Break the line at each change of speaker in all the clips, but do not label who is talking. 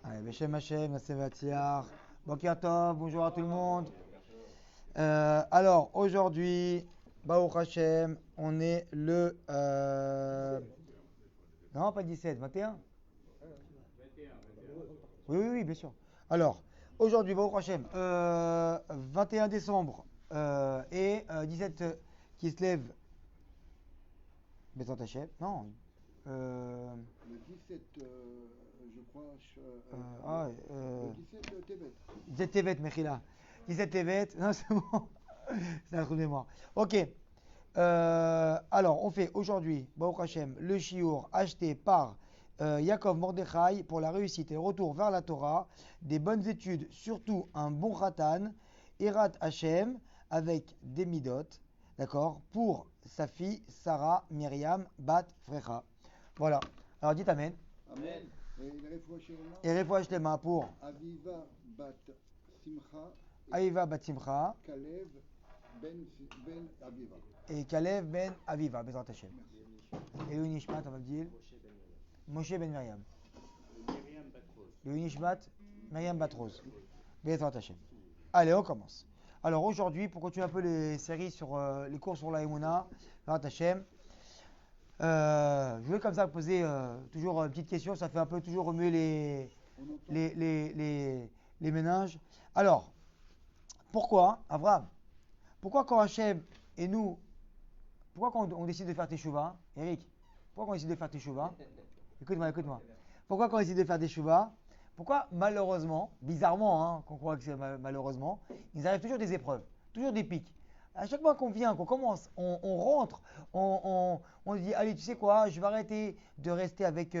Allez, Beshem Hashem, Nasseh Vatiyar. Boker Tov, bonjour à tout le monde. Alors, aujourd'hui, Baruch Hashem, on est le. Non, pas 17, 21. Oui, oui, oui, bien sûr. Alors, aujourd'hui, Baruch Hashem, 21 décembre et 17 qui se lève. Bezrat Hashem. Non.
Le 17, je crois,
Le
le 17 Tébet.
17 Tevet, Mechila. 17 Tevet. Non, c'est bon. C'est un trou de mémoire. Ok. Alors, on fait aujourd'hui, Baruch Hashem, le shiur acheté par Yaakov Mordechai pour la réussite et le retour vers la Torah, des bonnes études, surtout un bon Khatan, Erat Hashem, avec des midot, d'accord, pour sa fille Sarah Myriam Bat Frecha. Voilà. Alors, dites Amen.
Amen. Et il refoua Shelema,
Et Refouach Lema pour
Aviva Bat Simcha
Aïva Bat Simcha
et Kalev Ben Aviva.
et Kalev Ben Aviva, Bezrat Hashem.
Merci.
Et le Nishmat, on va le dire Moshe Ben Myriam. Le Nishmat, Myriam Batroz. Bezrat Hashem. Allez, on commence. Alors aujourd'hui, pour continuer un peu les séries sur les cours sur la Emouna, Bezrat Hashem, je voulais comme ça poser toujours une petite question, ça fait un peu toujours remuer
On entend
les méninges. Alors, pourquoi, Avraham, pourquoi quand Hachem et nous, pourquoi quand on décide de faire teshuva, Eric, pourquoi quand on décide de faire teshuva, écoute-moi, écoute-moi, pourquoi quand on décide de faire teshuva, pourquoi malheureusement, bizarrement, hein, qu'on croit que c'est malheureusement, il arrive toujours des épreuves, toujours des pics. À chaque fois qu'on vient, qu'on commence, on rentre, on se dit, allez, tu sais quoi, je vais arrêter de rester avec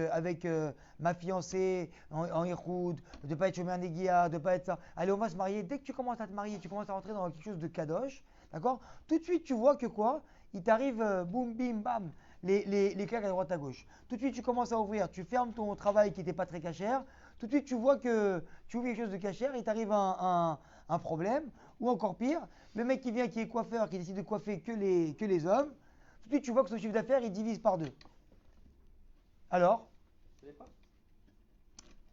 ma fiancée en Ihoud, de ne pas être chômeur Neguia, de ne pas être ça. Allez, on va se marier. Dès que tu commences à te marier, tu commences à rentrer dans quelque chose de kadosh, d'accord? Tout de suite, tu vois que quoi? Il t'arrive, boum, bim, bam, les claques à droite à gauche. Tout de suite, tu commences à ouvrir, tu fermes ton travail qui n'était pas très cachère. Tout de suite, tu vois que tu ouvres quelque chose de cachère, il t'arrive un problème. Ou encore pire, le mec qui vient, qui est coiffeur, qui décide de coiffer que les hommes, tout de suite, tu vois que son chiffre d'affaires, il divise par deux. Alors,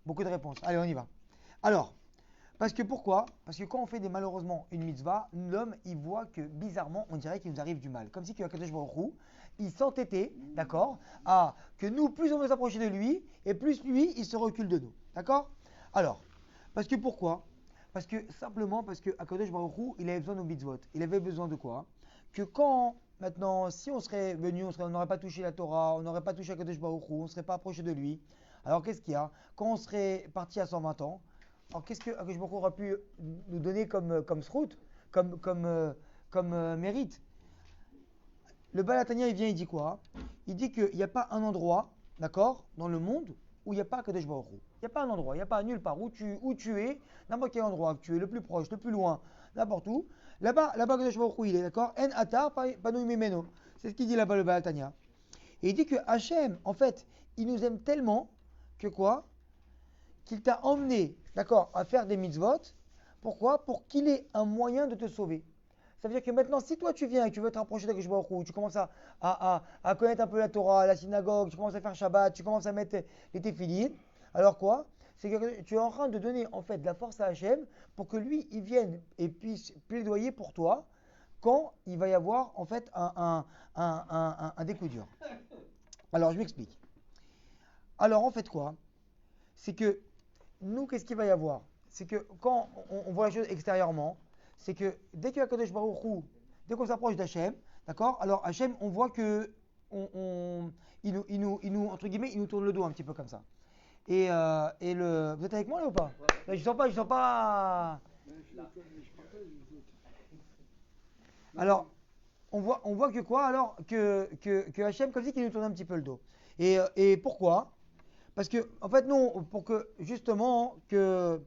beaucoup de réponses. Allez, on y va. Alors, parce que pourquoi? Parce que quand on fait malheureusement une mitzvah, l'homme, il voit que bizarrement, on dirait qu'il nous arrive du mal. Comme si que Akadosh Baruch Hu, il s'entêtait, d'accord, à que nous, plus on veut s'approcher de lui, et plus lui, il se recule de nous. D'accord? Alors, parce que pourquoi? Parce que simplement parce que Akadosh Baruch Hu, il avait besoin de nos mitzvot. Il avait besoin de quoi? Que quand, maintenant, si on serait venu, on n'aurait pas touché la Torah, on n'aurait pas touché Akadosh Baruch Hu, on ne serait pas approché de lui. Alors qu'est-ce qu'il y a? Quand on serait parti à 120 ans, alors qu'est-ce que Akadosh Baruch Hu aura pu nous donner comme srout, comme mérite? Le Balatania, il vient, il dit quoi? Il dit qu'il n'y a pas un endroit, d'accord, dans le monde où il n'y a pas Kadesh Baruch Hu. Il n'y a pas un endroit, il n'y a pas nulle part où tu es, n'importe quel endroit, que tu es le plus proche, le plus loin, n'importe où. Là-bas, Kadesh Baruch Hu, il est, d'accord? En atar panoui mimeno. C'est ce qu'il dit là-bas le Balatania. Et il dit que Hachem, en fait, il nous aime tellement que quoi? Qu'il t'a emmené, d'accord, à faire des mitzvot. Pourquoi? Pour qu'il ait un moyen de te sauver. Ça veut dire que maintenant, si toi tu viens et que tu veux te rapprocher d'Akadosh Baruch Hu, tu commences à connaître un peu la Torah, la synagogue, tu commences à faire Shabbat, tu commences à mettre les téphilines, alors quoi? C'est que tu es en train de donner en fait de la force à Hachem pour que lui, il vienne et puisse plaidoyer pour toi quand il va y avoir en fait un des coups durs. Alors je m'explique. Alors en fait quoi? C'est que nous, qu'est-ce qu'il va y avoir? C'est que quand on voit la chose extérieurement, c'est que dès qu'il y a Kadosh Baruch Hu, dès qu'on s'approche d'Hachem, d'accord? Alors Hachem, on voit que entre guillemets, il nous tourne le dos un petit peu comme ça. Vous êtes avec moi là ou pas? Là, je sens pas.
je partage les autres. Non,
Alors, on voit que quoi alors que Hachem, comme si qu'il nous tourne un petit peu le dos. Et pourquoi? Parce que, en fait, nous, pour que justement que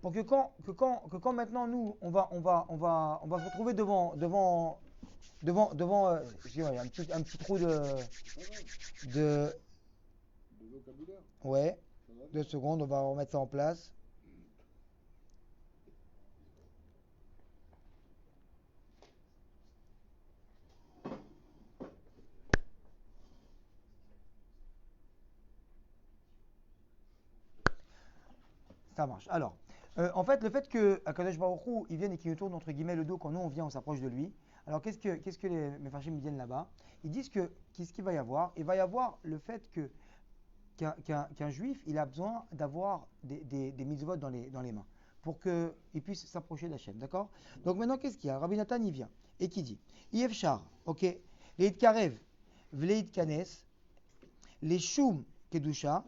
quand maintenant nous on va se retrouver excusez-moi, il y a un petit trou
pas grave.
de
Le vocabulaire,
ouais,
ça va bien.
2 secondes, on va remettre ça en place. Ça marche. Alors, en fait, le fait que Akadosh Baruch Hu, il vienne et qu'il nous tourne entre guillemets le dos quand nous on vient, on s'approche de lui. Alors, qu'est-ce que les Mefarshim me disent là-bas? Ils disent que qu'est-ce qu'il va y avoir? Il va y avoir le fait que qu'un juif, il a besoin d'avoir des mitzvot dans les mains pour qu'il puisse s'approcher d'Hachem. D'accord? Donc maintenant, qu'est-ce qu'il y a? Rabbi Nathan, il vient et qui dit Yefchar, ok, Leit Karev, Vleit Kanes, les Shum Kedusha,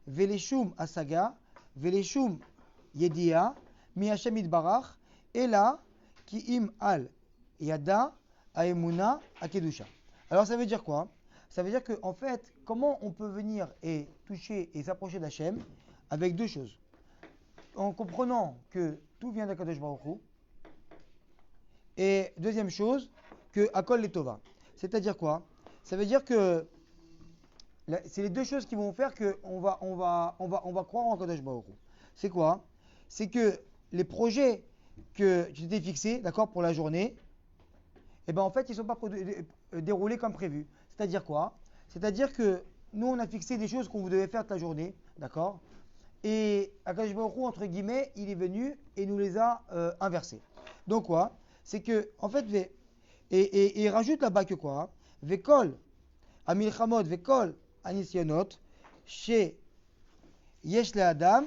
Vele Shum Asaga, Vele Shum Yedia, Mi Hashem Itbarach, Ela Ki Im Al Yada Aemuna Akedusha. Alors ça veut dire quoi? Ça veut dire que en fait, comment on peut venir et toucher et s'approcher d'Hachem avec deux choses. En comprenant que tout vient d'Akadosh Baruch Hu. Et deuxième chose, que Akol Letova. C'est-à-dire quoi? Ça veut dire que c'est les deux choses qui vont faire qu'on va croire en Akadosh Baruch Hu. C'est quoi? C'est que les projets que tu t'es fixés, d'accord, pour la journée, eh ben en fait, ils ne sont pas déroulés comme prévu. C'est-à-dire quoi? C'est-à-dire que nous, on a fixé des choses qu'on vous devait faire toute la journée, d'accord? Et Akadosh Baruch Hu, entre guillemets, il est venu et nous les a inversés. Donc quoi? C'est que, en fait, et il rajoute là-bas que quoi? Vekol, Amilchamot, Vekol, Anisionot, chez Yesh le Adam,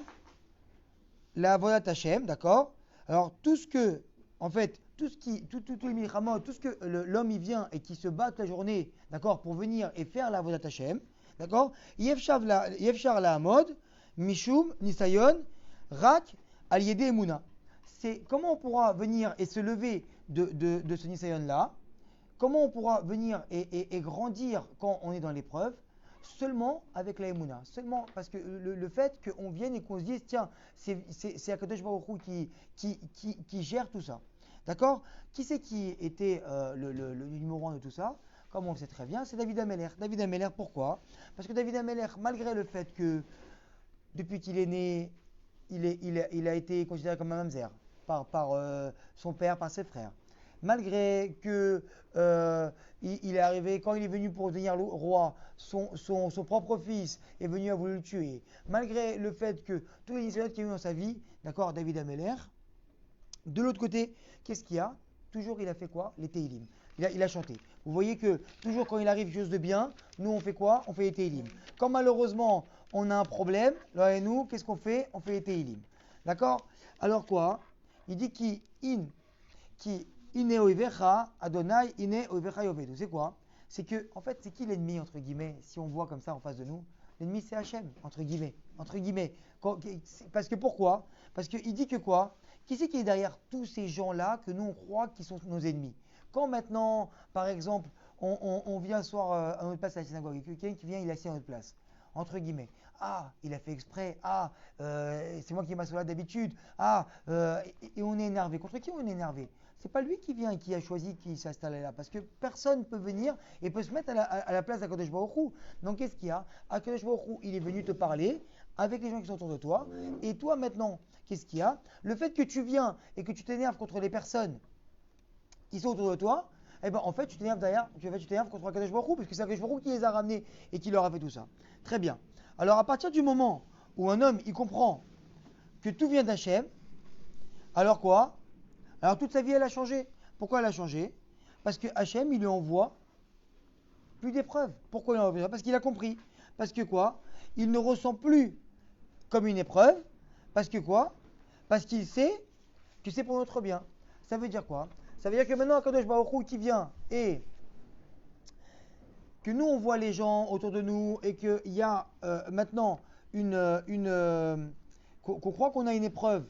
la Avodat Hashem, d'accord? Alors, tout ce que, en fait, tout les milchamot, tout ce que l'homme il vient et qui se bat toute la journée, d'accord, pour venir et faire la Avodat Hashem, d'accord? Yefchar la Hamod, Mishum, Nisayon, Rak, Al Yede Emuna. C'est comment on pourra venir et se lever de ce Nisayon-là, comment on pourra venir et grandir quand on est dans l'épreuve, seulement avec la Emouna, seulement parce que le fait qu'on vienne et qu'on se dise, tiens, c'est Akadosh Baruch Hu qui gère tout ça. D'accord? Qui c'est qui était le numéro 1 de tout ça? Comme on le sait très bien, c'est David Ameller. David Ameller, pourquoi? Parce que David Ameller, malgré le fait que depuis qu'il est né, il a été considéré comme un mamzer par son père, par ses frères. Malgré que il est arrivé, quand il est venu pour devenir roi, son propre fils est venu à vouloir le tuer. Malgré le fait que tous les Israélites qu'il y a eu dans sa vie, d'accord, David Ameller, de l'autre côté, qu'est-ce qu'il y a? Toujours il a fait quoi? Les Teilim. Il a chanté. Vous voyez que toujours quand il arrive quelque chose de bien, nous on fait quoi? On fait les Teilim. Quand malheureusement on a un problème, là et nous, qu'est-ce qu'on fait? On fait les Teilim. D'accord? Alors quoi? Il dit qui Ine oivecha Adonai ine oivecha yovedu. C'est quoi? C'est que, en fait, c'est qui l'ennemi, entre guillemets, si on voit comme ça en face de nous? L'ennemi, c'est Hachem, entre guillemets. Entre guillemets. Parce que pourquoi? Parce qu'il dit que quoi? Qui c'est qui est derrière tous ces gens-là que nous, on croit qui sont nos ennemis? Quand maintenant, par exemple, on vient asseoir à notre place à la synagogue, et quelqu'un qui vient, il est assis à notre place. Entre guillemets. Ah, il a fait exprès. Ah, c'est moi qui m'assois là d'habitude. Ah, et on est énervé. Contre qui on est énervé? C'est pas lui qui vient et qui a choisi qui s'installe là. Parce que personne ne peut venir et peut se mettre à la place d'Akadosh Baruch Hu. Donc qu'est-ce qu'il y a? Akadosh Baruch Hu, il est venu te parler avec les gens qui sont autour de toi. Et toi maintenant, qu'est-ce qu'il y a? Le fait que tu viens et que tu t'énerves contre les personnes qui sont autour de toi, eh ben en fait tu t'énerves derrière, tu t'énerves contre Akadosh Baruch Hu, parce que c'est Akadosh Baruch Hu qui les a ramenés et qui leur a fait tout ça. Très bien. Alors à partir du moment où un homme il comprend que tout vient d'Hachem, alors quoi? Alors toute sa vie elle a changé. Pourquoi elle a changé? Parce que Hachem il lui envoie plus d'épreuves. Pourquoi il lui envoie? Parce qu'il a compris. Parce que quoi? Il ne ressent plus comme une épreuve. Parce que quoi? Parce qu'il sait que c'est pour notre bien. Ça veut dire quoi? Ça veut dire que maintenant Akadosh Baruch Hu qui vient et que nous on voit les gens autour de nous et qu'il y a maintenant qu'on croit qu'on a une épreuve.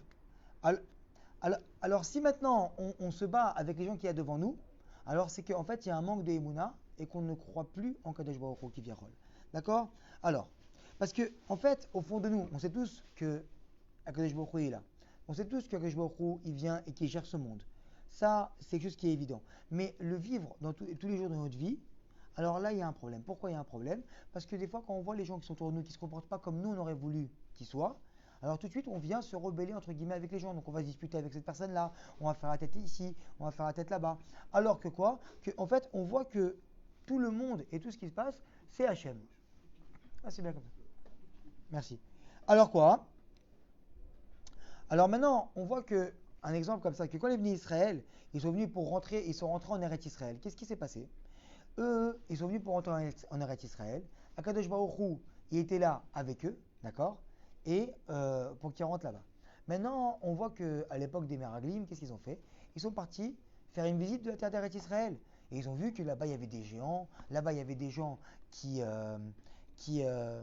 Alors si maintenant on se bat avec les gens qu'il y a devant nous, alors c'est qu'en fait il y a un manque de Emouna et qu'on ne croit plus en Kadosh Baruch Hu qui vient rôle. D'accord? Alors, parce que en fait au fond de nous, on sait tous que Kadosh Baruch Hu est là. On sait tous que Kadosh Baruch Hu il vient et qu'il gère ce monde. Ça, c'est quelque chose qui est évident. Mais le vivre dans tous les jours de notre vie, alors là, il y a un problème. Pourquoi il y a un problème? Parce que des fois, quand on voit les gens qui sont autour de nous, qui ne se comportent pas comme nous, on aurait voulu qu'ils soient, alors tout de suite, on vient se rebeller, entre guillemets, avec les gens. Donc on va se disputer avec cette personne-là, on va faire la tête ici, on va faire la tête là-bas. Alors que quoi? En fait, on voit que tout le monde et tout ce qui se passe, c'est Hachem. Ah, c'est bien comme ça. Merci. Alors quoi? Alors maintenant, on voit que, un exemple comme ça, que quand les venus Israël, ils sont venus pour rentrer, ils sont rentrés en Eretz Israël. Qu'est-ce qui s'est passé? Eux, ils sont venus pour rentrer en Eretz Israël. Akadosh Baruch Hu, il était là avec eux, d'accord? Et pour qu'ils rentrent là-bas. Maintenant, on voit qu'à l'époque des Meraglim, qu'est-ce qu'ils ont fait? Ils sont partis faire une visite de la terre d'Eretz Israël. Et ils ont vu que là-bas, il y avait des géants, là-bas, il y avait des gens qui, qui, euh,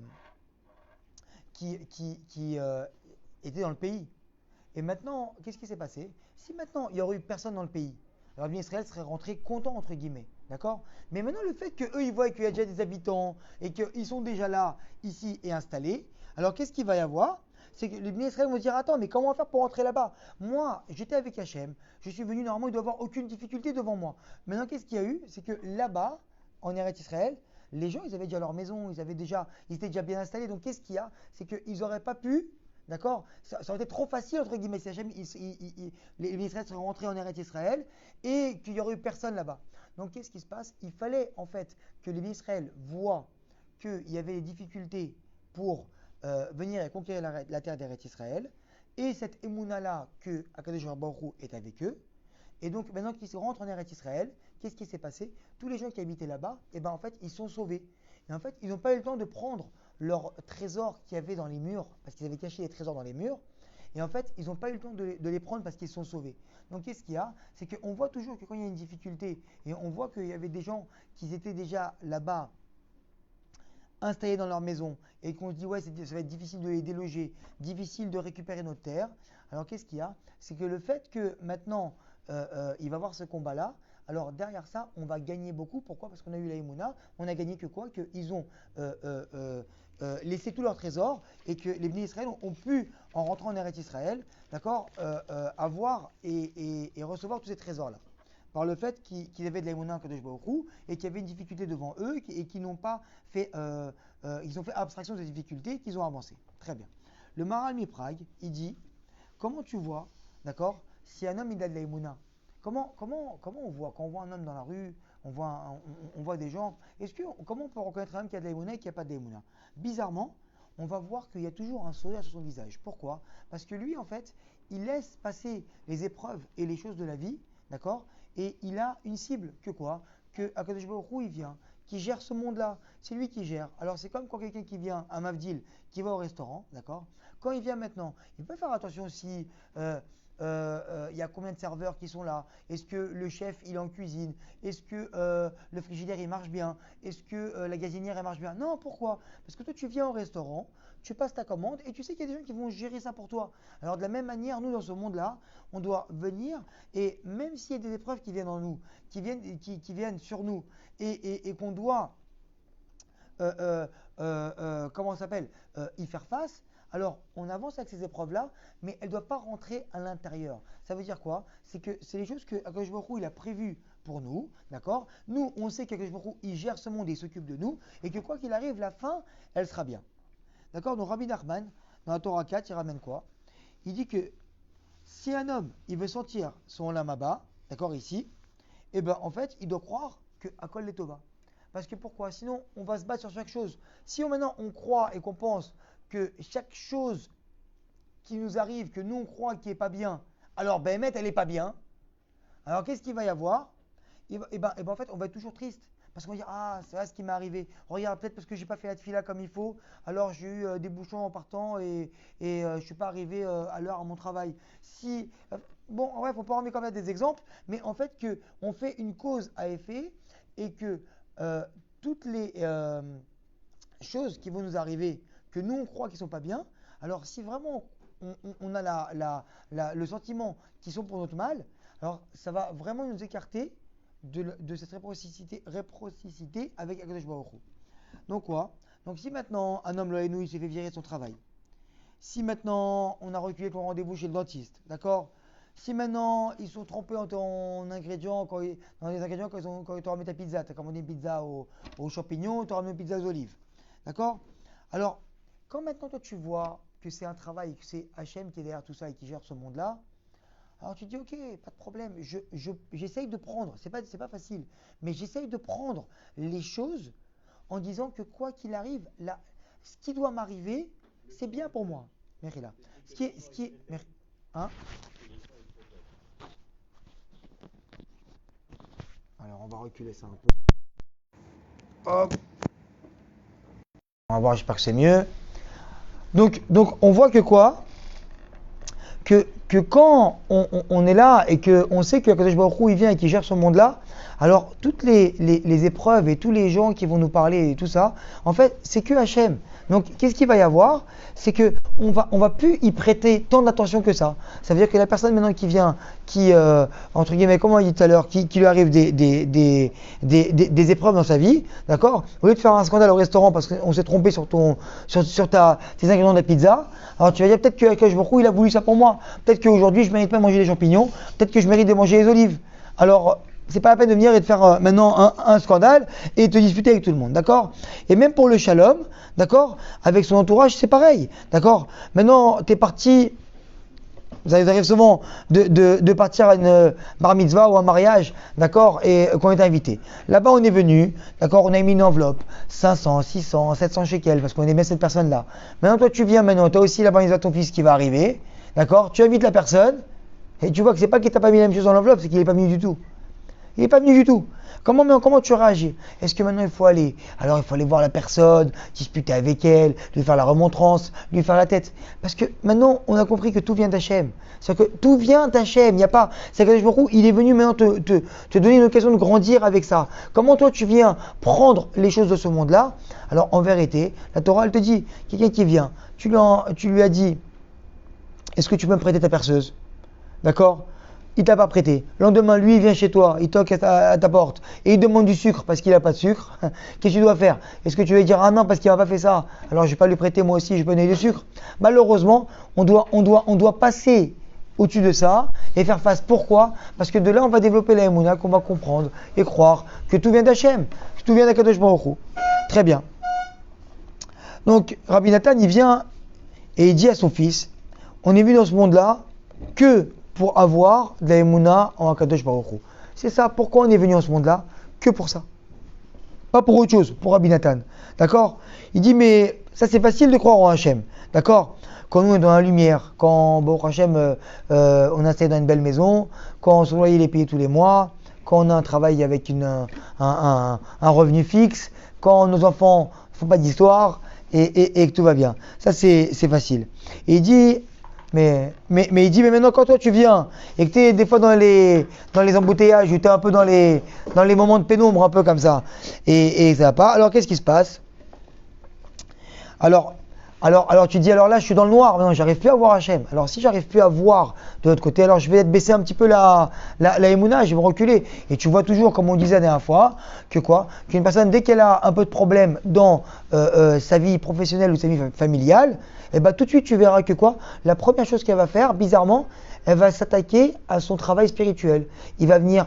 qui étaient dans le pays. Et maintenant, qu'est-ce qui s'est passé? Si maintenant il y aurait eu personne dans le pays, alors bien Israël serait rentré content entre guillemets, d'accord? Mais maintenant le fait qu'eux ils voient qu'il y a déjà des habitants et qu'ils sont déjà là, ici et installés, alors qu'est-ce qu'il va y avoir? C'est que les Bnei Israël vont dire attends mais comment on va faire pour rentrer là-bas? Moi j'étais avec Hachem, je suis venu normalement il doit y avoir aucune difficulté devant moi. Maintenant qu'est-ce qu'il y a eu? C'est que là-bas en Eretz Israël, les gens ils avaient déjà leur maison, ils étaient déjà bien installés. Donc qu'est-ce qu'il y a? C'est qu'ils n'auraient pas pu. D'accord? Ça aurait été trop facile, entre guillemets, si Hachem, les Israéliens seraient rentrés en Eretz Israël et qu'il n'y aurait eu personne là-bas. Donc, qu'est-ce qui se passe? Il fallait, en fait, que les Israéliens voient qu'il y avait des difficultés pour venir et conquérir la terre d'Eretz Israël et cette émouna-là que Akadosh Baruch Hu est avec eux. Et donc, maintenant qu'ils rentrent en Eretz Israël, qu'est-ce qui s'est passé? Tous les gens qui habitaient là-bas, eh ben, en fait, ils sont sauvés. Et en fait, ils n'ont pas eu le temps de prendre leurs trésors qu'il y avait dans les murs, parce qu'ils avaient caché les trésors dans les murs. Et en fait, ils n'ont pas eu le temps de les prendre parce qu'ils sont sauvés. Donc, qu'est-ce qu'il y a? C'est qu'on voit toujours que quand il y a une difficulté, et on voit qu'il y avait des gens qui étaient déjà là-bas, installés dans leur maison, et qu'on se dit, ouais, ça va être difficile de les déloger, difficile de récupérer notre terre. Alors, qu'est-ce qu'il y a? C'est que le fait que maintenant, il va y avoir ce combat-là, alors derrière ça, on va gagner beaucoup. Pourquoi? Parce qu'on a eu la Emouna. On a gagné que quoi? Qu'ils ont laissé tous leurs trésors et que les bénis Israël ont pu, en rentrant en Eretz Israël, d'accord, avoir et recevoir tous ces trésors-là. Par le fait qu'ils avaient de la Emouna en Kadosh Baruch Hu et qu'il y avait une difficulté devant eux et qu'ils n'ont pas fait, ils ont fait abstraction de ces difficultés, qu'ils ont avancé. Très bien. Le Maharal Miprag, il dit, comment tu vois, d'accord, si un homme il a de la Emouna, comment on voit, quand on voit un homme dans la rue, on voit des gens, comment on peut reconnaître un homme qui a de la Emouna et qui n'a pas de la Emouna? Bizarrement, on va voir qu'il y a toujours un sourire sur son visage. Pourquoi? Parce que lui, en fait, il laisse passer les épreuves et les choses de la vie, d'accord? Et il a une cible, que quoi? Que Akadosh Baruch Hu, il vient, qui gère ce monde-là. C'est lui qui gère. Alors c'est comme quand quelqu'un qui vient, un Mavdil, qui va au restaurant, d'accord? Quand il vient maintenant, il peut faire attention si il y a combien de serveurs qui sont là. Est-ce que le chef il est en cuisine? Est-ce que le frigidaire il marche bien? Est-ce que la gazinière elle marche bien? Non, pourquoi? Parce que toi tu viens au restaurant, tu passes ta commande et tu sais qu'il y a des gens qui vont gérer ça pour toi. Alors de la même manière, nous dans ce monde-là, on doit venir et même s'il y a des épreuves qui viennent en nous, qui viennent sur nous et qu'on doit comment ça s'appelle, y faire face, alors on avance avec ces épreuves-là, mais elles ne doivent pas rentrer à l'intérieur. Ça veut dire quoi? C'est que c'est les choses que Akadosh Baruch Hu, il a prévues pour nous, d'accord? Nous, on sait qu'Akadosh Baruch Hu, il gère ce monde et il s'occupe de nous, et que quoi qu'il arrive, la fin, elle sera bien. D'accord? Donc Rabbi Nachman, dans la Torah 4, il ramène quoi? Il dit que si un homme, il veut sentir son Olam Haba, d'accord, ici, eh ben en fait, il doit croire que Akol Letova. Parce que pourquoi? Sinon, on va se battre sur chaque chose. Si maintenant on croit et qu'on pense que chaque chose qui nous arrive, que nous on croit qui n'est pas bien, alors Béhémet, elle n'est pas bien. Alors qu'est-ce qu'il va y avoir? En fait, on va être toujours triste. Parce qu'on va dire, ah, c'est vrai ce qui m'est arrivé. Regarde, peut-être parce que j'ai pas fait la tefila comme il faut, alors j'ai eu des bouchons en partant et je suis pas arrivé à l'heure à mon travail. Si, bon, en bref, on peut en mettre quand même des exemples, mais en fait, que on fait une cause à effet et que toutes les choses qui vont nous arriver, que nous on croit qu'ils sont pas bien, alors si vraiment on a le sentiment qu'ils sont pour notre mal, alors ça va vraiment nous écarter de cette réciprocité avec Akadosh Baruch Hu. Donc quoi? Donc si maintenant un homme là, il s'est fait virer de son travail, si maintenant on a reculé ton rendez-vous chez le dentiste, d'accord? Si maintenant ils sont trompés en ingrédients, dans les ingrédients quand ils ont ramené ta pizza, tu as commandé une pizza aux champignons, tu as ramené une pizza aux olives, d'accord? Alors, quand maintenant toi tu vois que c'est un travail, que c'est Hachem qui est derrière tout ça et qui gère ce monde-là, alors tu te dis ok, pas de problème, j'essaye de prendre, c'est pas facile, mais j'essaye de prendre les choses en disant que quoi qu'il arrive, là, ce qui doit m'arriver, c'est bien pour moi. Merila. Ce qui est, Hein? Alors, on va reculer ça un peu. Hop. On va voir, j'espère que c'est mieux. Donc, on voit que quoi? Que quand on est là et qu'on sait que Akadosh Baruch Hu, il vient et qu'il gère ce monde-là, alors toutes les épreuves et tous les gens qui vont nous parler et tout ça, en fait, c'est que Hachem. Donc, qu'est-ce qu'il va y avoir? C'est que on va plus y prêter tant d'attention que ça. Ça veut dire que la personne maintenant qui vient, entre guillemets, comme on dit tout à l'heure, qui lui arrive des épreuves dans sa vie, d'accord? Au lieu de faire un scandale au restaurant parce qu'on s'est trompé sur tes ingrédients de la pizza, alors tu vas dire peut-être que Akadosh Baruch Hu, il a voulu ça pour moi. Peut-être qu'aujourd'hui je mérite pas de manger les champignons. Peut-être que je mérite de manger les olives. Alors c'est pas la peine de venir et de faire maintenant un scandale et de te disputer avec tout le monde, d'accord? Et même pour le shalom, d'accord? Avec son entourage, c'est pareil, d'accord? Maintenant, t'es parti, ça arrive souvent de partir à une bar mitzvah ou un mariage, d'accord? Et qu'on est invité. Là-bas, on est venu, d'accord? On a mis une enveloppe, 500, 600, 700 shekels, parce qu'on aimait cette personne-là. Maintenant, toi, tu viens maintenant, tu as aussi la bar mitzvah de ton fils qui va arriver, d'accord? Tu invites la personne, et tu vois que c'est pas qu'il t'a pas mis la même chose dans l'enveloppe, c'est qu'il n'est pas venu du tout. Il n'est pas venu du tout. Comment tu réagis? Est-ce que maintenant il faut aller? Alors il faut aller voir la personne, discuter avec elle, lui faire la remontrance, lui faire la tête. Parce que maintenant on a compris que tout vient d'Hachem. C'est-à-dire que tout vient d'Hachem. Il n'y a pas. C'est que il est venu maintenant te donner une occasion de grandir avec ça. Comment toi tu viens prendre les choses de ce monde-là? Alors en vérité, la Torah elle te dit, quelqu'un qui vient, tu lui as dit, est-ce que tu peux me prêter ta perceuse? D'accord? Il t'a pas prêté. Le lendemain, lui, il vient chez toi, il toque à ta porte et il demande du sucre parce qu'il n'a pas de sucre. Qu'est-ce que tu dois faire? Est-ce que tu vas lui dire ah non parce qu'il m'a pas fait ça? Alors je vais pas lui prêter moi aussi, je vais pas donner du sucre. Malheureusement, on doit passer au-dessus de ça et faire face. Pourquoi? Parce que de là, on va développer la émouna, qu'on va comprendre et croire que tout vient d'Hachem, que tout vient d'Akadosh Baruch Hu. Très bien. Donc Rabbi Nathan, il vient et il dit à son fils, on est venu dans ce monde-là que pour avoir de la émouna en Akadosh Baruch Hu. C'est ça, pourquoi on est venu en ce monde-là? Que pour ça. Pas pour autre chose, pour Rabbi Nathan. D'accord? Il dit, mais ça c'est facile de croire en Hachem. D'accord? Quand nous on est dans la lumière, quand Baruch Hachem, on est installé dans une belle maison, quand son loyer est payé tous les mois, quand on a un travail avec un revenu fixe, quand nos enfants ne font pas d'histoire et que tout va bien. Ça c'est facile. Et il dit, mais il dit, mais maintenant quand toi tu viens et que tu es des fois dans les embouteillages ou tu es un peu dans les moments de pénombre, un peu comme ça, et ça va pas, alors qu'est-ce qui se passe? Alors tu dis, alors là je suis dans le noir, maintenant j'arrive plus à voir Hachem. Alors si j'arrive plus à voir de l'autre côté, alors je vais baisser un petit peu la émouna, je vais reculer. Et tu vois toujours, comme on disait la dernière fois, qu'une personne, dès qu'elle a un peu de problème dans sa vie professionnelle ou sa vie familiale, et ben tout de suite tu verras que la première chose qu'elle va faire, bizarrement, elle va s'attaquer à son travail spirituel. Il va venir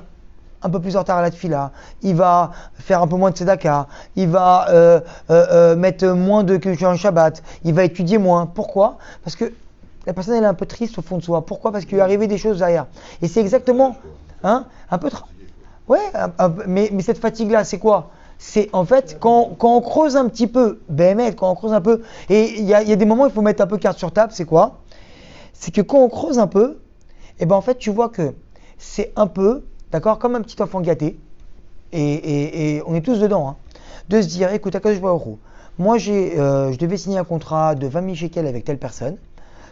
un peu plus en retard à la tefila, il va faire un peu moins de tzedaka, il va mettre moins de culture en Shabbat, il va étudier moins. Pourquoi? Parce que la personne elle est un peu triste au fond de soi. Pourquoi? Parce qu'il lui est arrivé des choses derrière. Et c'est exactement, un peu, mais cette fatigue-là, c'est quoi? C'est en fait quand on creuse un petit peu, quand on creuse un peu, et il y a des moments où il faut mettre un peu carte sur table, c'est quoi? C'est que quand on creuse un peu, et ben en fait tu vois que c'est un peu, d'accord, comme un petit enfant gâté, et on est tous dedans, hein, de se dire, écoute, Akadosh Baruch Hu, moi je devais signer un contrat de 20 000 shekels avec telle personne,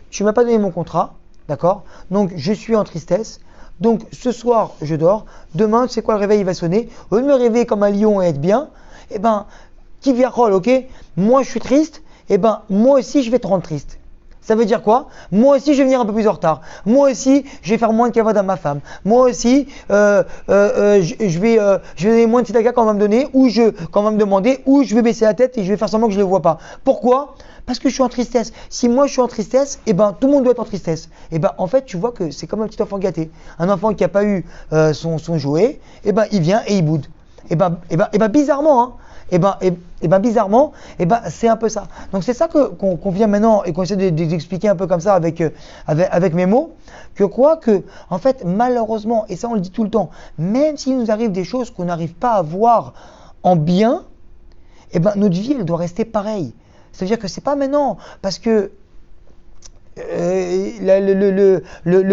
tu m'as pas donné mon contrat, d'accord, donc je suis en tristesse, donc ce soir je dors, demain c'est quoi le réveil il va sonner, au lieu de me réveiller comme un lion et être bien, et ben, qui vient rôle, ok, moi je suis triste, et ben moi aussi je vais te rendre triste. Ça veut dire quoi? Moi aussi, je vais venir un peu plus en retard. Moi aussi, je vais faire moins de kavod à ma femme. Moi aussi, je vais donner moins de tzedaka quand on va me donner, quand on va me demander, ou je vais baisser la tête et je vais faire semblant que je ne le vois pas. Pourquoi? Parce que je suis en tristesse. Si moi je suis en tristesse, et ben tout le monde doit être en tristesse. Et ben en fait, tu vois que c'est comme un petit enfant gâté. Un enfant qui n'a pas eu son jouet, et ben il vient et il boude. Et ben bizarrement, hein. Bizarrement, c'est un peu ça. Donc c'est ça qu'on vient maintenant et qu'on essaie d'expliquer un peu comme ça avec mes mots, en fait, malheureusement, et ça on le dit tout le temps, même s'il nous arrive des choses qu'on n'arrive pas à voir en bien, notre vie elle doit rester pareille. C'est-à-dire que c'est pas maintenant, parce que le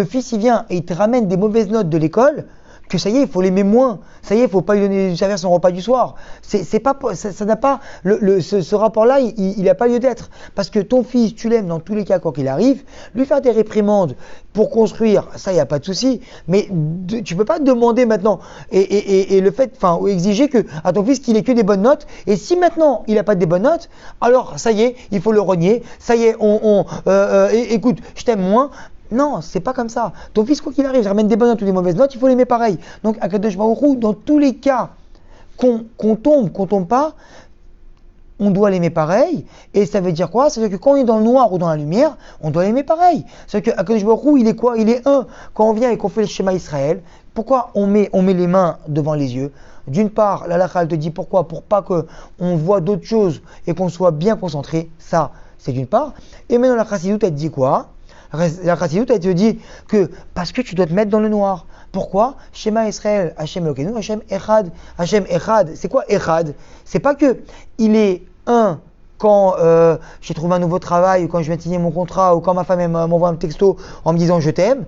fils il vient et il te ramène des mauvaises notes de l'école, que ça y est, il faut l'aimer moins. Ça y est, il ne faut pas lui donner servir son repas du soir. C'est pas, ça n'a pas, ce rapport-là, il n'a pas lieu d'être. Parce que ton fils, tu l'aimes dans tous les cas, quoi qu'il arrive. Lui faire des réprimandes pour construire, ça, il n'y a pas de souci. Mais tu ne peux pas demander maintenant et le fait, enfin, exiger à ton fils qu'il ait que des bonnes notes. Et si maintenant il n'a pas des bonnes notes, alors ça y est, il faut le renier. Ça y est, écoute, je t'aime moins. Non, c'est pas comme ça. Ton fils, quoi qu'il arrive, il ramène des bonnes notes ou des mauvaises notes, il faut l'aimer pareil. Donc, Akadosh Baruch Hu, dans tous les cas, qu'on tombe pas, on doit l'aimer pareil. Et ça veut dire quoi? Ça veut dire que quand on est dans le noir ou dans la lumière, on doit l'aimer pareil. C'est-à-dire que Akadosh Baruch Hu, il est quoi? Il est un. Quand on vient et qu'on fait le schéma Israël, pourquoi on met les mains devant les yeux? D'une part, la halakha, elle te dit pourquoi? Pour pas qu'on voit d'autres choses et qu'on soit bien concentré. Ça, c'est d'une part. Et maintenant, la Chassidoute, elle te dit quoi? La Chassidoute, elle te dit que parce que tu dois te mettre dans le noir. Pourquoi? Shema Israël, Hashem Elokeinu, Hashem Echad. Hashem Echad, c'est quoi Echad? C'est pas que il est un quand j'ai trouvé un nouveau travail, ou quand je viens de signer mon contrat, ou quand ma femme m'envoie un texto en me disant je t'aime.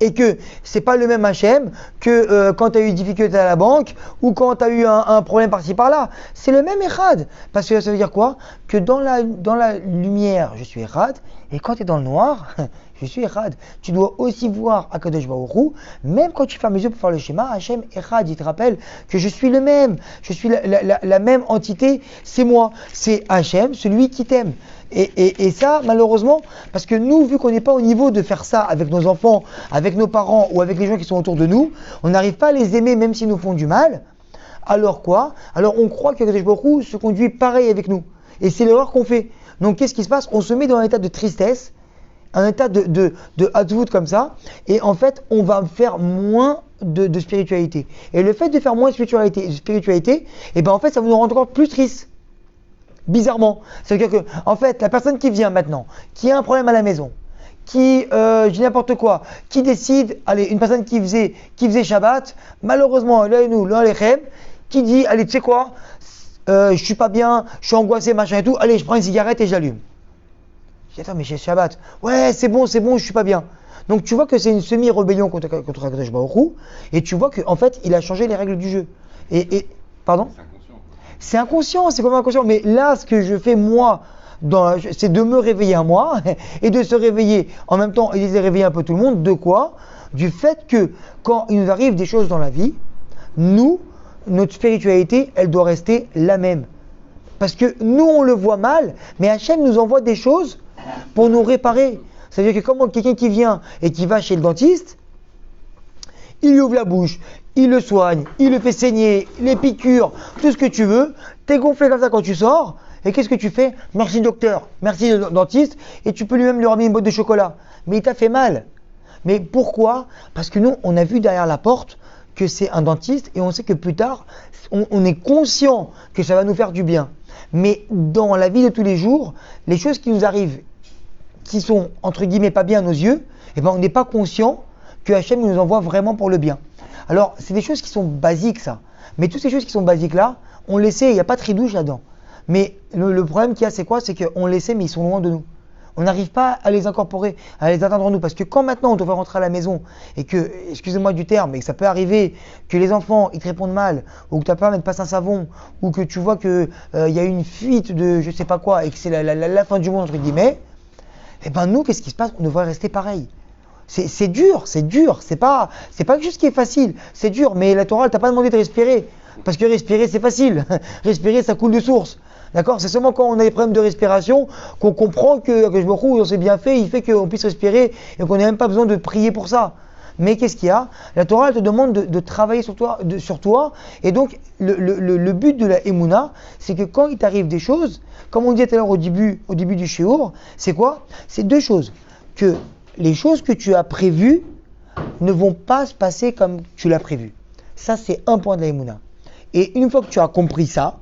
Et que c'est pas le même Hachem que quand tu as eu une difficulté à la banque ou quand tu as eu un problème par-ci par-là. C'est le même Echad. Parce que ça veut dire quoi? Que dans la lumière, je suis Echad, et quand tu es dans le noir, je suis Echad. Tu dois aussi voir Akadosh Baruch Hu, même quand tu fermes les yeux pour faire le schéma, Hachem Echad, il te rappelle que je suis le même. Je suis la même entité, c'est moi. C'est Hachem, celui qui t'aime. Et ça, malheureusement, parce que nous, vu qu'on n'est pas au niveau de faire ça avec nos enfants, avec nos parents ou avec les gens qui sont autour de nous, on n'arrive pas à les aimer même s'ils nous font du mal. Alors quoi? Alors on croit que Akadosh Baruch Hu se conduit pareil avec nous. Et c'est l'erreur qu'on fait. Donc qu'est-ce qui se passe? On se met dans un état de tristesse, un état de hadvout comme ça, et en fait, on va faire moins de spiritualité. Et le fait de faire moins de spiritualité, et ben en fait, ça va nous rendre encore plus tristes. Bizarrement. C'est-à-dire que, en fait, la personne qui vient maintenant, qui a un problème à la maison, qui, je dis n'importe quoi, qui décide, allez, une personne qui faisait Shabbat, malheureusement, là, nous, là, les Chem, qui dit, allez, tu sais quoi, je suis pas bien, je suis angoissé, machin et tout, allez, je prends une cigarette et j'allume. Je dis, attends, mais c'est Shabbat. Ouais, c'est bon, je suis pas bien. Donc, tu vois que c'est une semi-rébellion contre Akadosh Baruch Hu, et tu vois qu'en fait, il a changé les règles du jeu. Pardon? C'est inconscient, c'est complètement inconscient. Mais là, ce que je fais moi, c'est de me réveiller à moi et de se réveiller en même temps et de réveiller un peu tout le monde. De quoi? Du fait que quand il nous arrive des choses dans la vie, nous, notre spiritualité, elle doit rester la même. Parce que nous, on le voit mal, mais Hachem nous envoie des choses pour nous réparer. C'est-à-dire que comme quelqu'un qui vient et qui va chez le dentiste, il lui ouvre la bouche, il le soigne, il le fait saigner, les piqûres, tout ce que tu veux. T'es gonflé comme ça quand tu sors. Et qu'est-ce que tu fais? Merci docteur, merci le dentiste. Et tu peux lui-même lui ramener une boîte de chocolat. Mais il t'a fait mal. Mais pourquoi? Parce que nous, on a vu derrière la porte que c'est un dentiste et on sait que plus tard, on est conscient que ça va nous faire du bien. Mais dans la vie de tous les jours, les choses qui nous arrivent, qui sont entre guillemets pas bien à nos yeux, eh ben, on n'est pas conscient que Hachem nous envoie vraiment pour le bien. Alors, c'est des choses qui sont basiques, ça. Mais toutes ces choses qui sont basiques là, on les sait, il n'y a pas de tridouche là-dedans. Mais le problème qu'il y a, c'est quoi? C'est qu'on les sait, mais ils sont loin de nous. On n'arrive pas à les incorporer, à les atteindre en nous. Parce que quand maintenant on doit rentrer à la maison et que, excusez-moi du terme, mais que ça peut arriver que les enfants ils te répondent mal, ou que ta femme elle te passe un savon, ou que tu vois qu'il y a une fuite de je sais pas quoi et que c'est la fin du monde, entre guillemets, eh ben nous, qu'est-ce qui se passe? On devrait rester pareil. C'est dur, c'est pas quelque chose qui est facile, c'est dur, mais la Torah, elle t'a pas demandé de respirer, parce que respirer c'est facile, respirer ça coule de source, d'accord? C'est seulement quand on a des problèmes de respiration qu'on comprend que je me retrouve, on s'est bien fait, il fait qu'on puisse respirer et qu'on n'a même pas besoin de prier pour ça. Mais qu'est-ce qu'il y a? La Torah, elle te demande de travailler sur toi, et donc le but de la Emouna, c'est que quand il t'arrive des choses, comme on disait tout à l'heure au début du shiur, c'est quoi? C'est deux choses, que les choses que tu as prévues ne vont pas se passer comme tu l'as prévu. Ça, c'est un point de la Emouna. Et une fois que tu as compris ça,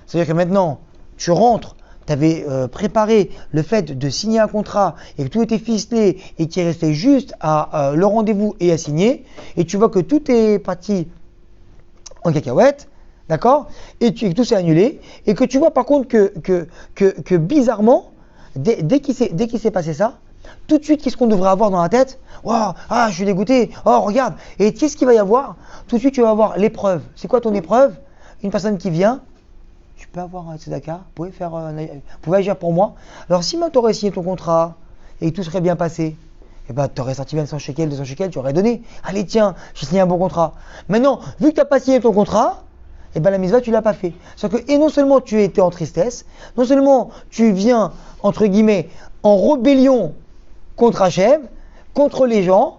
c'est-à-dire que maintenant, tu rentres, tu avais préparé le fait de signer un contrat et que tout était ficelé et qu'il restait juste à le rendez-vous et à signer, et tu vois que tout est parti en cacahuète, d'accord? Et que tout s'est annulé, et que tu vois par contre que bizarrement, dès qu'il s'est passé ça, tout de suite, qu'est-ce qu'on devrait avoir dans la tête? Waouh, ah, je suis dégoûté. Oh, regarde. Et qu'est-ce qu'il va y avoir? Tout de suite, tu vas avoir l'épreuve. C'est quoi ton épreuve? Une personne qui vient. Tu peux avoir un tzedaka, vous pouvez agir pour moi. Alors, si maintenant tu aurais signé ton contrat et que tout serait bien passé, eh ben, tu aurais sorti 100 shekels, 200 shekels, tu aurais donné. Allez, tiens, j'ai signé un bon contrat. Maintenant, vu que tu n'as pas signé ton contrat, eh ben, la mitzvah, tu ne l'as pas fait. Et non seulement tu étais en tristesse, non seulement tu viens, entre guillemets, en rébellion contre Hachem, contre les gens,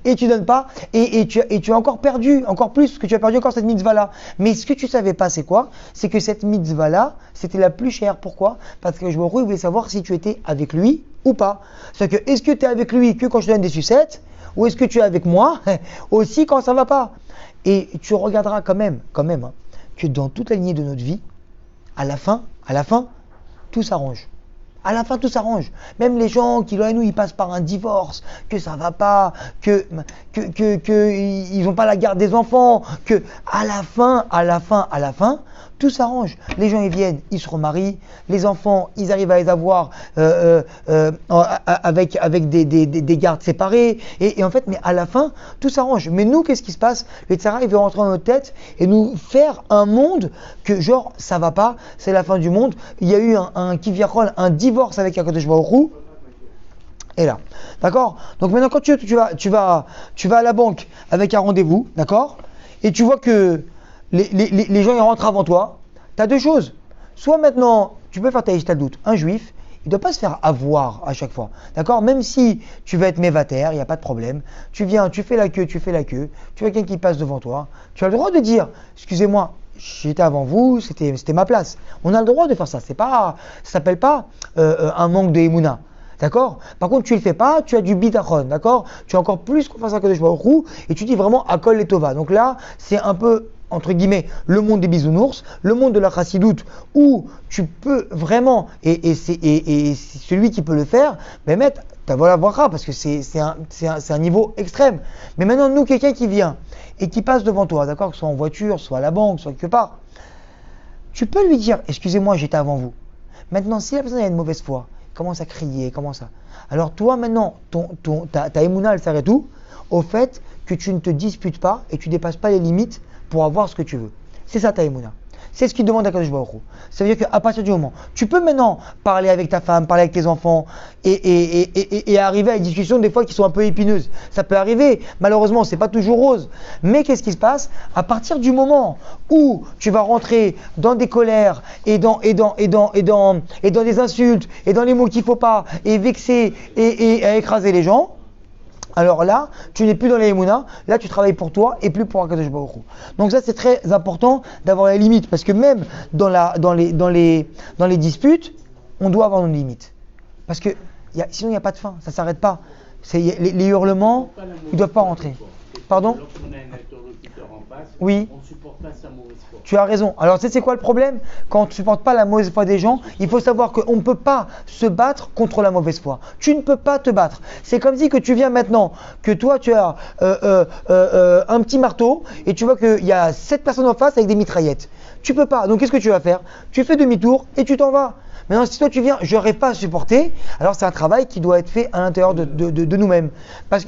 et tu donnes pas, et tu as encore perdu, encore plus, que tu as perdu encore cette mitzvah-là. Mais ce que tu savais pas, c'est quoi? C'est que cette mitzvah-là, c'était la plus chère. Pourquoi? Parce que je voulais savoir si tu étais avec lui ou pas. C'est-à-dire que, est-ce que tu es avec lui que quand je te donne des sucettes, ou est-ce que tu es avec moi aussi quand ça va pas? Et tu regarderas quand même, hein, que dans toute la lignée de notre vie, à la fin, tout s'arrange. À la fin, tout s'arrange. Même les gens qui, là, nous, ils passent par un divorce, que ça va pas, que ils n'ont pas la garde des enfants, que à la fin, tout s'arrange. Les gens, ils viennent, ils se remarient, les enfants, ils arrivent à les avoir avec des gardes séparés, et en fait, mais à la fin, tout s'arrange. Mais nous, qu'est-ce qui se passe? Le Tzara, il veut rentrer dans notre tête et nous faire un monde que, genre, ça va pas, c'est la fin du monde. Il y a eu un divorce avec Akadosh Baruch Hu. Et là, d'accord? Donc maintenant, quand tu vas à la banque avec un rendez-vous, d'accord? Et tu vois que les gens ils rentrent avant toi, tu as deux choses. Soit maintenant, tu peux faire ta doute. Un juif, il ne doit pas se faire avoir à chaque fois. D'accord? Même si tu vas être mévater, il n'y a pas de problème. Tu viens, tu fais la queue. Tu vois quelqu'un qui passe devant toi. Tu as le droit de dire, excusez-moi, j'étais avant vous, c'était ma place. On a le droit de faire ça. Ça s'appelle pas un manque de émouna. D'accord? Par contre, tu le fais pas, tu as du bitachon, d'accord? Tu as encore plus confiance à Kadosh Baruch Hu et tu dis vraiment Akol et Tova. Donc là, c'est un peu, entre guillemets, le monde des bisounours, le monde de la chassidoute où tu peux vraiment, et celui qui peut le faire, ben mettre ta voix parce que c'est un niveau extrême. Mais maintenant, nous, quelqu'un qui vient et qui passe devant toi, d'accord? Que ce soit en voiture, soit à la banque, soit quelque part, tu peux lui dire, excusez-moi, j'étais avant vous. Maintenant, si la personne a une mauvaise foi, commence à crier, comment ça? Alors toi maintenant, ta émouna elle s'arrête où? Au fait que tu ne te disputes pas et tu ne dépasses pas les limites pour avoir ce que tu veux. C'est ça ta émouna. C'est ce qu'il demande à Kadosh Baruch Hu. Ça veut dire qu'à partir du moment, tu peux maintenant parler avec ta femme, parler avec tes enfants et arriver à des discussions des fois qui sont un peu épineuses. Ça peut arriver, malheureusement, c'est pas toujours rose. Mais qu'est-ce qui se passe? À partir du moment où tu vas rentrer dans des colères et dans des insultes et dans les mots qu'il faut pas et vexer et à écraser les gens. Alors là, tu n'es plus dans les émounas, là tu travailles pour toi et plus pour Akadosh Baruch Hu. Donc ça c'est très important d'avoir les limites parce que même dans les disputes, on doit avoir nos limites. Parce que sinon il n'y a pas de fin, ça ne s'arrête pas. Les hurlements, ils ne doivent pas rentrer. Pardon?
Lorsqu'on a un interlocuteur en face,
oui.
on ne supporte pas sa mauvaise foi.
Tu as raison. Alors, tu sais, c'est quoi le problème? Quand on ne supporte pas la mauvaise foi des gens, il faut savoir qu'on ne peut pas se battre contre la mauvaise foi. Tu ne peux pas te battre. C'est comme si que tu viens maintenant, que toi, tu as un petit marteau et tu vois qu'il y a 7 personnes en face avec des mitraillettes. Tu peux pas. Donc, qu'est-ce que tu vas faire? Tu fais demi-tour et tu t'en vas. Maintenant, si toi tu viens, je n'aurais pas à supporter, alors c'est un travail qui doit être fait à l'intérieur de nous-mêmes.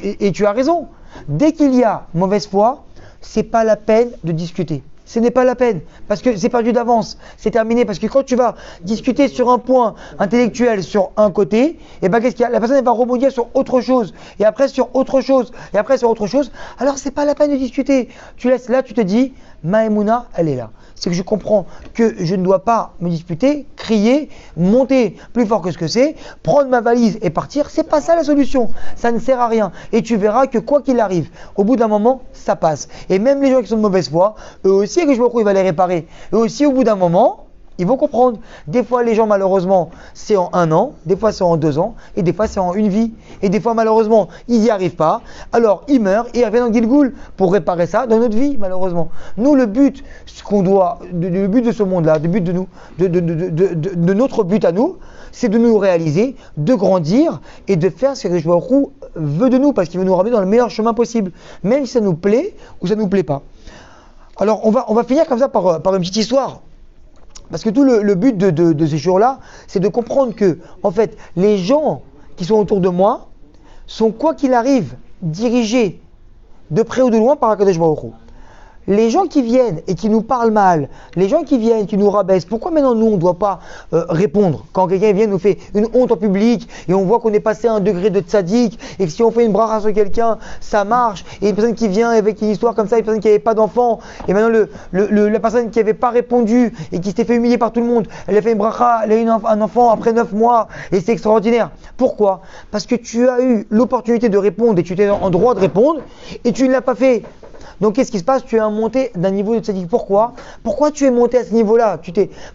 Et tu as raison. Dès qu'il y a mauvaise foi, c'est pas la peine de discuter. Ce n'est pas la peine, parce que c'est perdu d'avance, c'est terminé, parce que quand tu vas discuter sur un point intellectuel sur un côté, et ben qu'est-ce qu'il y a? La personne elle va rebondir sur autre chose, et après sur autre chose, et après sur autre chose, alors c'est pas la peine de discuter. Tu laisses là, tu te dis, ma émouna, elle est là. C'est que je comprends que je ne dois pas me disputer, crier, monter plus fort que ce que c'est, prendre ma valise et partir. C'est pas ça la solution. Ça ne sert à rien. Et tu verras que quoi qu'il arrive, au bout d'un moment, ça passe. Et même les gens qui sont de mauvaise foi, eux aussi, que je vois il va les réparer. Eux aussi, au bout d'un moment, ils vont comprendre. Des fois, les gens, malheureusement, c'est en 1 an, des fois, c'est en 2 ans, et des fois, c'est en une vie. Et des fois, malheureusement, ils n'y arrivent pas. Alors, ils meurent et ils reviennent en Gilgoul pour réparer ça dans notre vie, malheureusement. Nous, le but, le but de ce monde-là, le but de nous, de notre but à nous, c'est de nous réaliser, de grandir et de faire ce que Akadosh Baruch Hu veut de nous, parce qu'il veut nous ramener dans le meilleur chemin possible, même si ça nous plaît ou ça ne nous plaît pas. Alors, on va finir comme ça par une petite histoire. Parce que tout le but de ces jours-là, c'est de comprendre que, en fait, les gens qui sont autour de moi sont, quoi qu'il arrive, dirigés de près ou de loin par Akadosh Baruch Hu. Les gens qui viennent et qui nous parlent mal, les gens qui viennent, qui nous rabaissent, pourquoi maintenant nous on ne doit pas répondre quand quelqu'un vient nous fait une honte en public et on voit qu'on est passé à un degré de tzaddik et que si on fait une bracha sur quelqu'un, ça marche, et une personne qui vient avec une histoire comme ça, une personne qui n'avait pas d'enfant, et maintenant la personne qui n'avait pas répondu et qui s'était fait humilier par tout le monde, elle a fait une bracha, elle a eu un enfant après 9 mois et c'est extraordinaire. Pourquoi? Parce que tu as eu l'opportunité de répondre et tu étais en droit de répondre et tu ne l'as pas fait. Donc qu'est-ce qui se passe? Tu es monté d'un niveau de tzaddik. Pourquoi? Pourquoi tu es monté à ce niveau-là?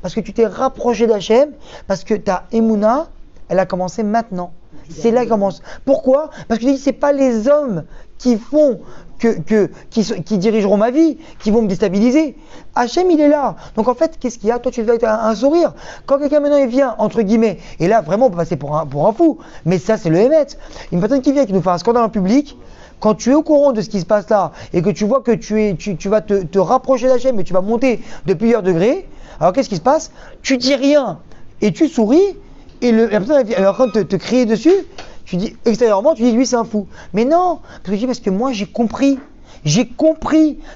Parce que tu t'es rapproché d'Hachem, parce que ta émouna, elle a commencé maintenant. C'est là qu'elle commence. Pourquoi? Parce que tu dis, c'est pas les hommes qui font qui dirigeront ma vie, qui vont me déstabiliser. Hachem, il est là. Donc en fait, qu'est-ce qu'il y a? Toi, tu dois être un sourire. Quand quelqu'un maintenant il vient, entre guillemets, et là vraiment on peut passer pour un fou, mais ça c'est le Hémet. Une personne qui vient, qui nous fait un scandale en public, quand tu es au courant de ce qui se passe là et que tu vois que tu vas te rapprocher d'Hachem et tu vas monter de plusieurs degrés, alors qu'est-ce qui se passe? Tu dis rien et tu souris et la personne elle est en train de te crier dessus. Tu dis extérieurement, tu dis lui c'est un fou. Mais non, parce que moi j'ai compris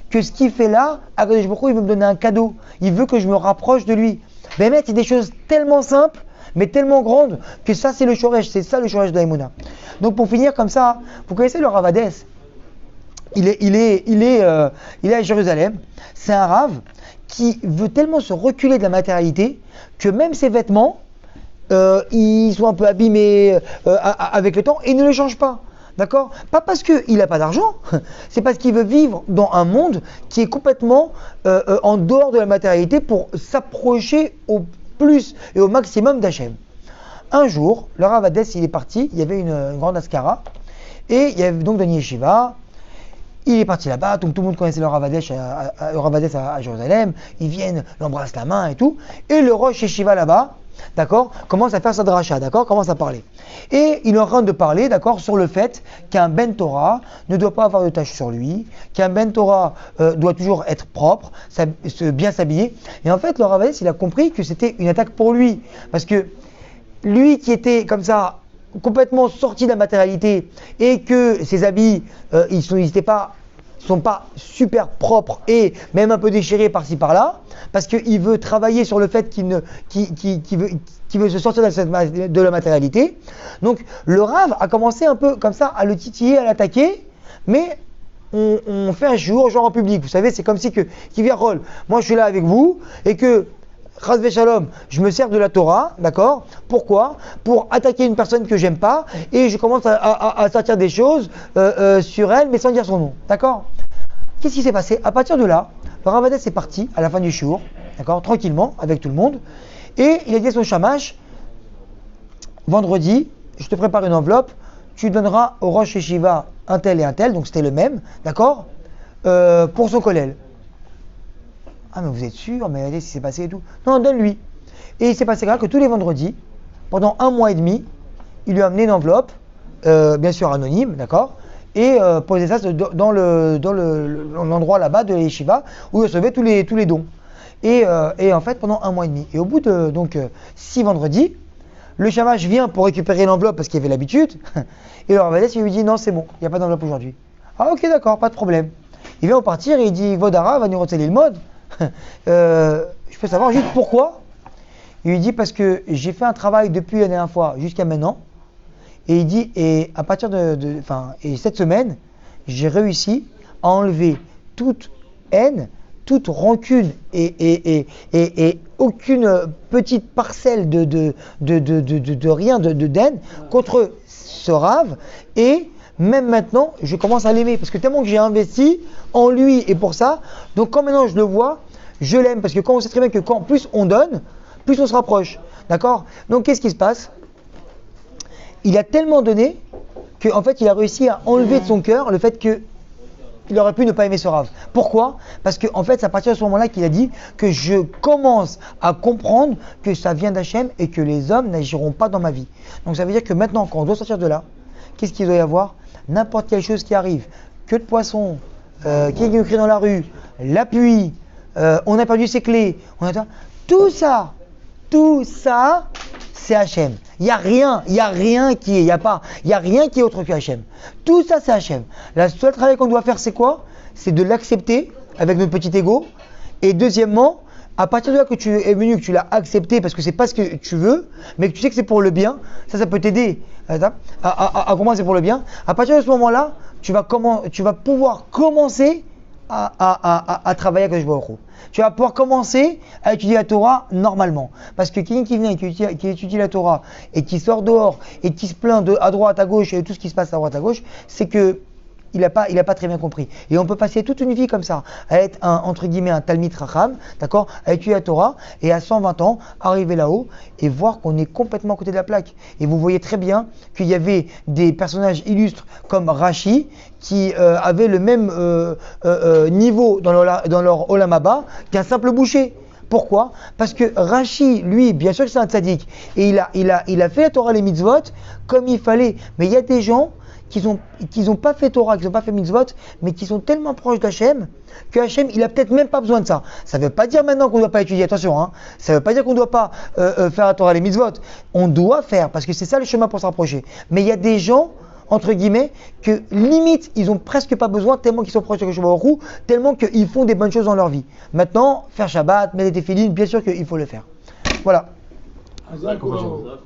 que ce qu'il fait là, Akadosh Baruch Hu, il veut me donner un cadeau. Il veut que je me rapproche de lui. Mais mec, c'est des choses tellement simples, mais tellement grandes que ça c'est le shoresh, c'est ça le shoresh de l'Emouna. Donc pour finir comme ça, vous connaissez le Rav Hadès. Il est à Jérusalem. C'est un Rav qui veut tellement se reculer de la matérialité que même ses vêtements, ils sont un peu abîmés avec le temps et il ne les change pas. D'accord? Pas parce qu'il n'a pas d'argent, c'est parce qu'il veut vivre dans un monde qui est complètement en dehors de la matérialité pour s'approcher au plus et au maximum d'Hachem. Un jour, le Rav Hadès, il est parti, il y avait une grande askara, et il y avait donc Dani Yeshiva, il est parti là-bas, donc tout le monde connaissait le Rav Hadès à Jérusalem, ils viennent, l'embrassent la main et tout, et le Rosh Yeshiva là-bas, d'accord, commence à faire sa dracha, d'accord, commence à parler. Et il est en train de parler, d'accord, sur le fait qu'un Ben Torah ne doit pas avoir de taches sur lui, qu'un Ben Torah doit toujours être propre, bien s'habiller. Et en fait, le Rav Hadès, il a compris que c'était une attaque pour lui, parce que lui qui était comme ça, complètement sorti de la matérialité, et que ses habits, ils sont pas super propres et même un peu déchirés par-ci par-là, parce qu'il veut travailler sur le fait qu'il veut se sortir de la matérialité. Donc le Rav a commencé un peu comme ça à le titiller, à l'attaquer, mais on fait un jour, genre en public. Vous savez, c'est comme si qui vient rôle. Moi je suis là avec vous et que Chas v'shalom, je me sers de la Torah, d'accord? Pourquoi? Pour attaquer une personne que j'aime pas et je commence à sortir des choses sur elle, mais sans dire son nom, d'accord? Qu'est-ce qui s'est passé? À partir de là, le Rav Hadès est parti à la fin du shiur, d'accord, tranquillement, avec tout le monde, et il a dit à son shamash, vendredi, je te prépare une enveloppe, tu donneras au Rosh Yeshiva un tel et un tel, donc c'était le même, d'accord, pour son kollel. Ah mais vous êtes sûr? Mais regardez ce qui s'est passé et tout. Non, donne-lui. Et il s'est passé là que tous les vendredis, pendant 1 mois et demi, il lui a amené une enveloppe, bien sûr anonyme, d'accord, et posé ça dans l'endroit là-bas de l'Yeshiva où il recevait tous les dons. Et en fait, pendant 1 mois et demi. Et au bout de 6 vendredis, le shamash vient pour récupérer l'enveloppe parce qu'il avait l'habitude, et le Rav Hadès, il lui dit non, c'est bon, il n'y a pas d'enveloppe aujourd'hui. Ah ok, d'accord, pas de problème. Il vient au partir et il dit Vodara va nous retirer le mode. Je peux savoir juste pourquoi? Il lui dit parce que j'ai fait un travail depuis la dernière fois jusqu'à maintenant, et il dit et à partir et cette semaine j'ai réussi à enlever toute haine, toute rancune et aucune petite parcelle de rien de haine contre ce Rav, et même maintenant, je commence à l'aimer parce que tellement que j'ai investi en lui et pour ça, donc quand maintenant je le vois, je l'aime parce que quand on sait très bien que quand plus on donne, plus on se rapproche, d'accord? Donc qu'est-ce qui se passe? Il a tellement donné qu'en fait il a réussi à enlever de son cœur le fait qu'il aurait pu ne pas aimer ce Rav. Pourquoi? Parce qu'en fait c'est à partir de ce moment-là qu'il a dit que je commence à comprendre que ça vient d'Hachem et que les hommes n'agiront pas dans ma vie. Donc ça veut dire que maintenant quand on doit sortir de là, qu'est-ce qu'il doit y avoir? N'importe quelle chose qui arrive, queue de poisson, quelqu'un qui crie dans la rue, la pluie, on a perdu ses clés, Tout ça, c'est Hachem. Il n'y a rien qui est, il y a rien qui est autre que Hachem. Tout ça, c'est Hachem. Le seul travail qu'on doit faire, c'est quoi? C'est de l'accepter avec notre petit ego. Et deuxièmement, à partir de là que tu es venu, que tu l'as accepté parce que c'est pas ce que tu veux, mais que tu sais que c'est pour le bien, ça peut t'aider à comprendre c'est pour le bien. À partir de ce moment-là, tu vas pouvoir commencer à travailler avec le Hu. Tu vas pouvoir commencer à étudier la Torah normalement. Parce que quelqu'un qui vient, qui étudie la Torah et qui sort dehors et qui se plaint à droite, à gauche et tout ce qui se passe à droite, à gauche, c'est que il n'a pas très bien compris. Et on peut passer toute une vie comme ça, à être entre guillemets un Talmid Racham, d'accord, à étudier la Torah, et à 120 ans, arriver là-haut, et voir qu'on est complètement à côté de la plaque. Et vous voyez très bien qu'il y avait des personnages illustres comme Rashi, qui avaient le même niveau dans leur Olam Haba qu'un simple boucher. Pourquoi? Parce que Rashi, lui, bien sûr que c'est un tzaddik, et il a fait la Torah, les mitzvot, comme il fallait. Mais il y a des gens qui n'ont pas fait Torah, qui n'ont pas fait mitzvot, mais qui sont tellement proches d'Hachem, que Hachem, il a peut-être même pas besoin de ça. Ça ne veut pas dire maintenant qu'on ne doit pas étudier, attention, hein. Ça ne veut pas dire qu'on ne doit pas faire la Torah, les mitzvot. On doit faire, parce que c'est ça le chemin pour se rapprocher. Mais il y a des gens, entre guillemets, que limite, ils n'ont presque pas besoin, tellement qu'ils sont proches de Hachem, tellement qu'ils font des bonnes choses dans leur vie. Maintenant, faire Shabbat, mettre des téfilines, bien sûr qu'il faut le faire. Voilà.
Hazak ou